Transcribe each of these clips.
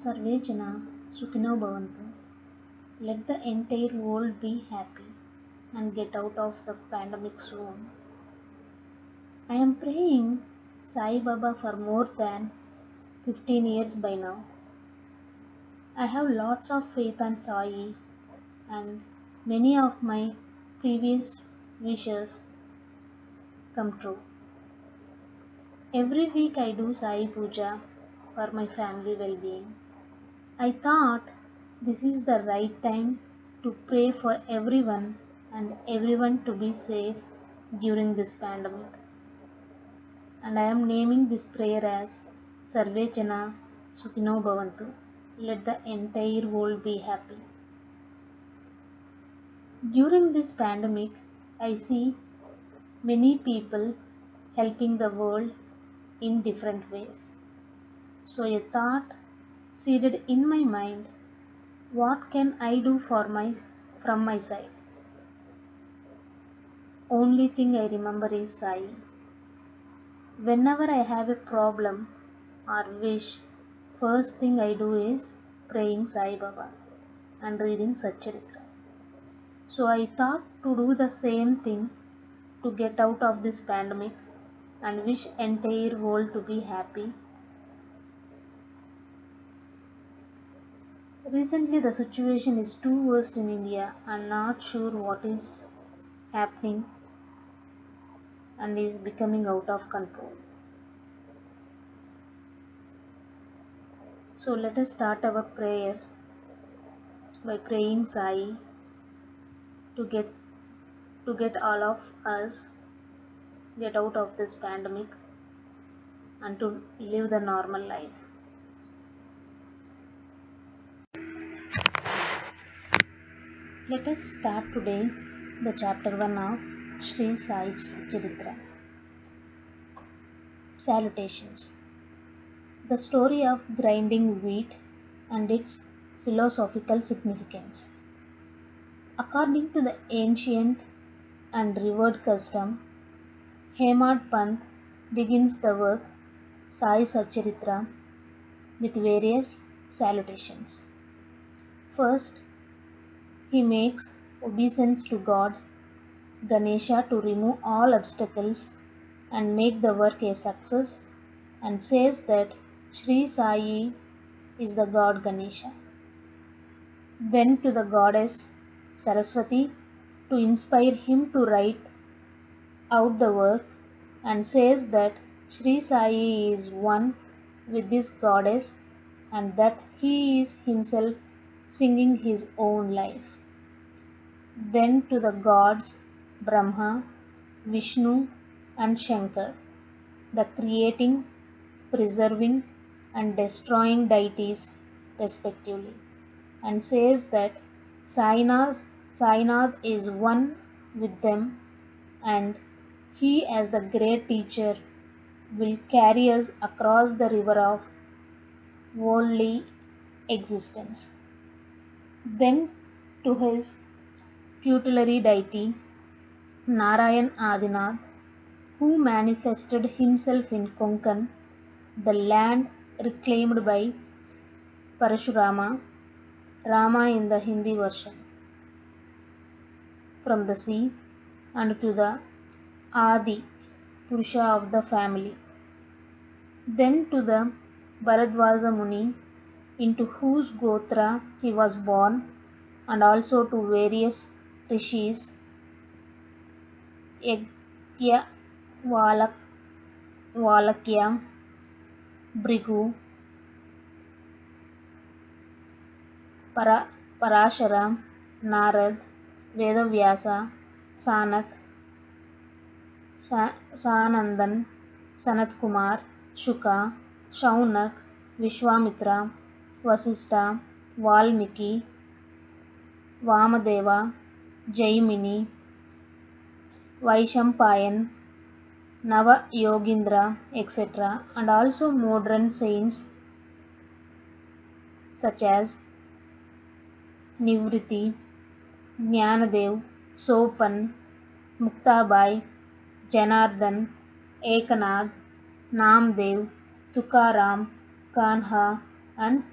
Sarve Jana Sukhino Bhavantu. Let the entire world be happy and get out of the pandemic soon. I am praying Sai Baba for more than 15 years by now. I have lots of faith on Sai and many of my previous wishes come true. Every week I do Sai Puja for my family well-being. I thought this is the right time to pray for everyone and everyone to be safe during this pandemic. And I am naming this prayer as Sarve Jana Sukhino Bhavantu. Let the entire world be happy. During this pandemic, I see many people helping the world in different ways. So a thought seeded in my mind, what can I do from my side? Only thing I remember is Sai. Whenever I have a problem or wish, first thing I do is praying Sai Baba and reading Satcharitra. So I thought to do the same thing to get out of this pandemic and wish entire world to be happy. Recently the situation is too worst in India. I'm not sure what is happening and is becoming out of control. So let us start our prayer by praying Sai to get all of us get out of this pandemic and to live the normal life. Let us start today the chapter 1 of Sri Sai Charitra. Salutations. The story of grinding wheat and its philosophical significance. According to the ancient and revered custom, Hemad Pant begins the work Sai Satcharitra with various salutations. First, he makes obeisance to God Ganesha to remove all obstacles and make the work a success, and says that Sri Sai is the god Ganesha. Then to the goddess Saraswati to inspire him to write out the work, and says that Sri Sai is one with this goddess and that he is himself singing his own life. Then to the gods Brahma, Vishnu and Shankar, the creating, preserving and destroying deities respectively, and says that Sainath is one with them and he as the great teacher will carry us across the river of worldly existence. Then to his tutelary deity Narayan Adinath, who manifested himself in Konkan, the land reclaimed by Parashurama, Rama in the Hindi version, from the sea, and to the Adi, Purusha of the family. Then to the Bharadwaja Muni, into whose Gotra he was born, and also to various rishis, Yagya, Valakya, Bhrigu, Parashara, Narad, Vedavyasa, Sanak, Sanandan, Sanat Kumar, Shuka, Shaunak, Vishwamitra, Vasistha, Valmiki, Vamadeva, Jaimini, Vaishampayan, Nava Yogindra, etc., and also modern saints such as Nivriti, Jnanadev, Sopan, Muktabai, Janardhan, Ekanath, Namdev, Tukaram, Kanha, and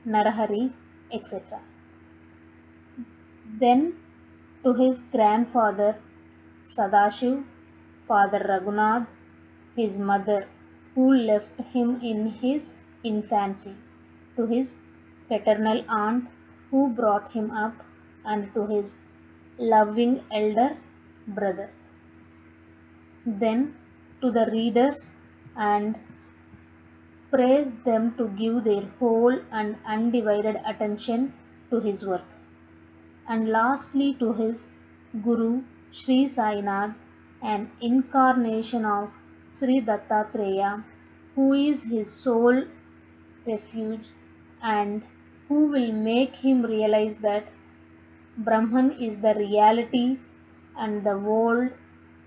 Narahari, etc. Then to his grandfather Sadashiv, Father Raghunath, his mother, who left him in his infancy, to his paternal aunt, who brought him up, and to his loving elder brother. Then to the readers, and praised them to give their whole and undivided attention to his work. And lastly to his Guru Sri Sainath, an incarnation of Sri Dattatreya, who is his sole refuge and who will make him realize that Brahman is the reality and the world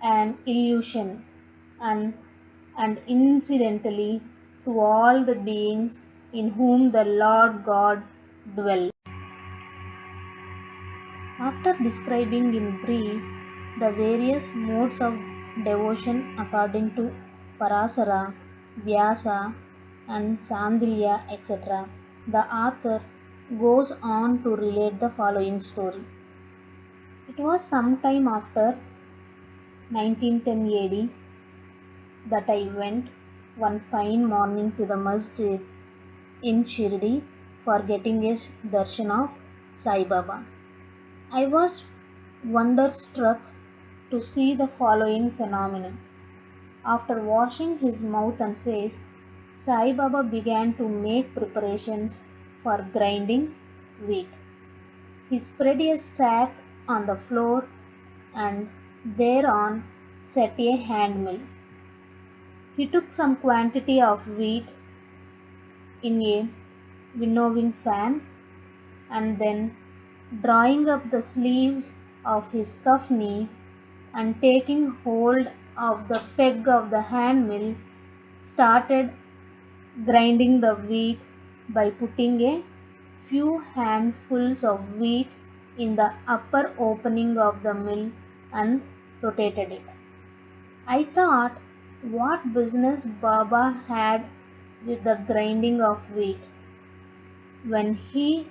an illusion, and, and incidentally to all the beings in whom the Lord God dwells. After describing in brief the various modes of devotion according to Parasara, Vyasa, and Sandilya, etc., the author goes on to relate the following story. It was some time after 1910 AD that I went one fine morning to the masjid in Shirdi for getting a darshan of Sai Baba. I was wonderstruck to see the following phenomenon. After washing his mouth and face, Sai Baba began to make preparations for grinding wheat. He spread a sack on the floor and thereon set a hand mill. He took some quantity of wheat in a winnowing fan and then, drawing up the sleeves of his kafni and taking hold of the peg of the hand mill, started grinding the wheat by putting a few handfuls of wheat in the upper opening of the mill and rotated it. I thought what business Baba had with the grinding of wheat when he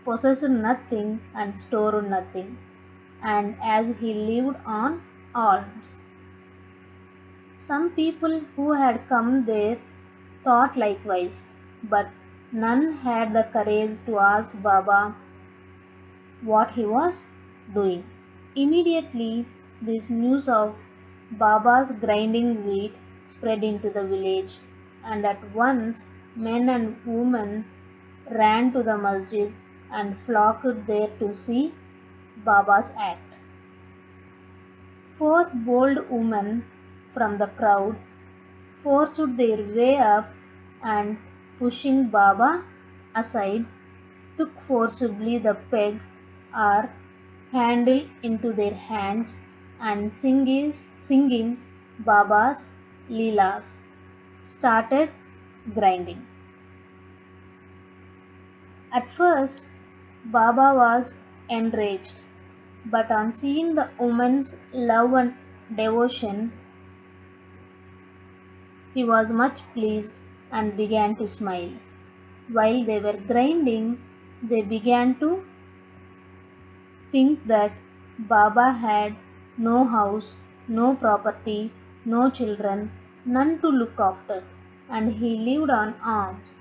possessed nothing and stored nothing, and as he lived on alms. Some people who had come there thought likewise, but none had the courage to ask Baba what he was doing. Immediately, this news of Baba's grinding wheat spread into the village, and at once men and women ran to the masjid and flocked there to see Baba's act. Four bold women from the crowd forced their way up and, pushing Baba aside, took forcibly the peg or handle into their hands and singing Baba's Leelas, started grinding. At first, Baba was enraged, but on seeing the woman's love and devotion, he was much pleased and began to smile. While they were grinding, they began to think that Baba had no house, no property, no children, none to look after, and he lived on alms.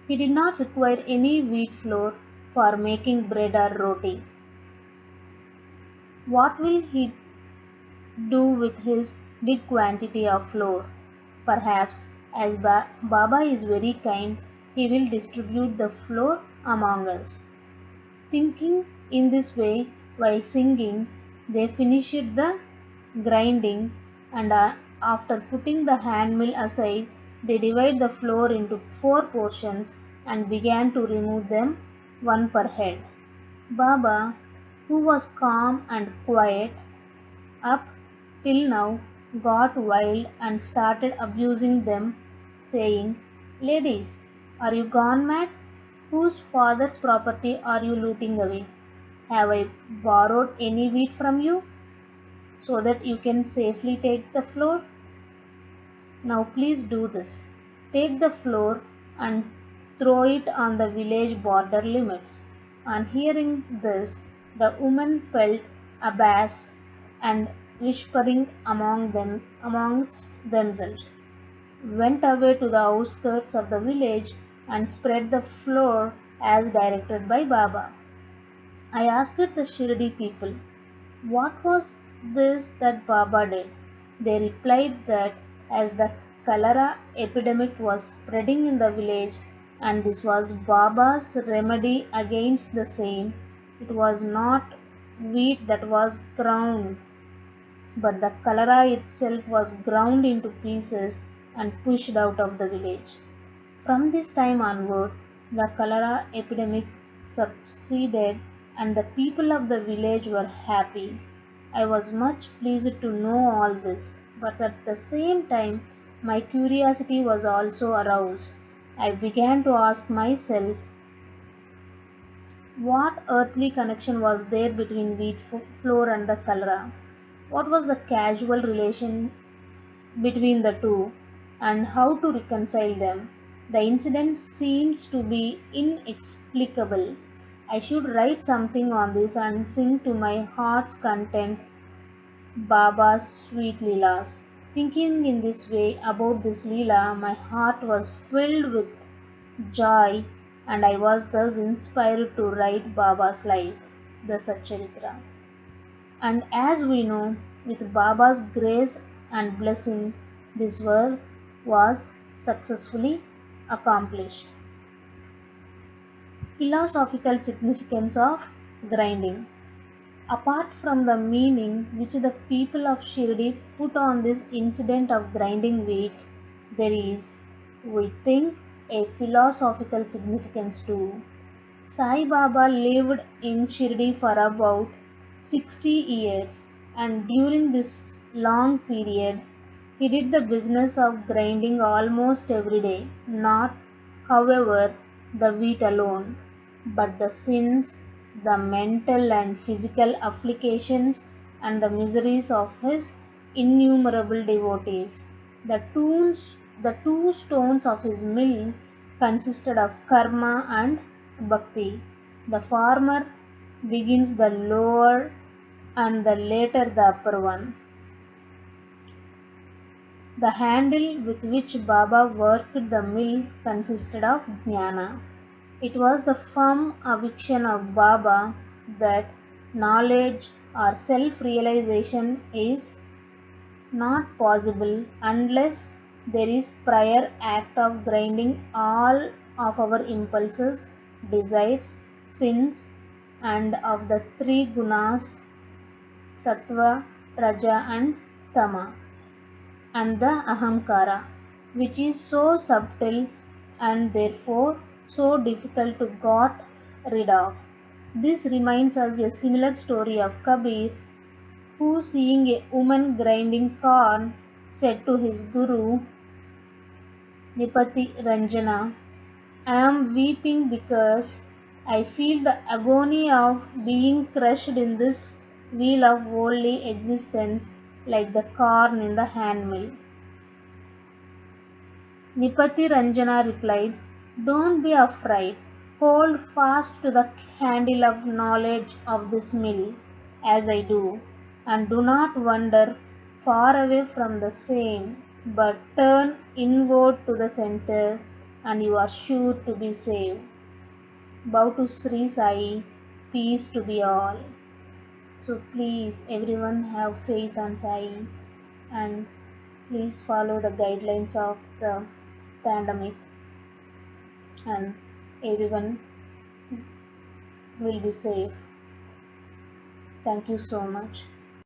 He did not require any wheat flour for making bread or roti. What will he do with his big quantity of flour? Perhaps, as Baba is very kind, he will distribute the flour among us. Thinking in this way while singing, they finished the grinding, and after putting the hand mill aside, they divided the flour into 4 portions and began to remove them one per head. Baba, who was calm and quiet up till now, got wild and started abusing them, saying, "Ladies, are you gone mad? Whose father's property are you looting away? Have I borrowed any wheat from you so that you can safely take the flour? Now please do this. Take the flour and throw it on the village border limits. On hearing this, the women felt abashed and whispering amongst themselves, went away to the outskirts of the village and spread the floor as directed by Baba. I asked the Shirdi people, what was this that Baba did? They replied that as the cholera epidemic was spreading in the village and this was Baba's remedy against the same, it was not wheat that was ground, but the cholera itself was ground into pieces and pushed out of the village. From this time onward, the cholera epidemic subsided and the people of the village were happy. I was much pleased to know all this, but at the same time, my curiosity was also aroused. I began to ask myself what earthly connection was there between wheat flour and the cholera? What was the causal relation between the two and how to reconcile them? The incident seems to be inexplicable. I should write something on this and sing to my heart's content Baba's sweet Leelas. Thinking in this way about this Leela, my heart was filled with joy and I was thus inspired to write Baba's life, the Satcharitra. And as we know, with Baba's grace and blessing, this work was successfully accomplished. Philosophical significance of grinding. Apart from the meaning which the people of Shirdi put on this incident of grinding wheat, there is, we think, a philosophical significance too. Sai Baba lived in Shirdi for about 60 years, and during this long period, he did the business of grinding almost every day, not, however, the wheat alone, but the sins, the mental and physical afflictions, and the miseries of his innumerable devotees. The two stones of his mill consisted of karma and bhakti. The former begins the lower and the later the upper one. The handle with which Baba worked the mill consisted of jnana. It was the firm conviction of Baba that knowledge or self-realization is not possible unless there is prior act of grinding all of our impulses, desires, sins, and of the three gunas sattva, raja, and tama, and the ahamkara, which is so subtle and therefore so difficult to got rid of. This reminds us a similar story of Kabir, who seeing a woman grinding corn said to his guru Nipati Ranjana, I am weeping because I feel the agony of being crushed in this wheel of worldly existence like the corn in the handmill. Nipati Ranjana replied, don't be afraid. Hold fast to the handle of knowledge of this mill, as I do, and do not wander far away from the same, but turn inward to the center, and you are sure to be saved. Bow to Sri Sai, peace to be all. So please, everyone have faith on Sai, and please follow the guidelines of the pandemic, and everyone will be safe. Thank you so much.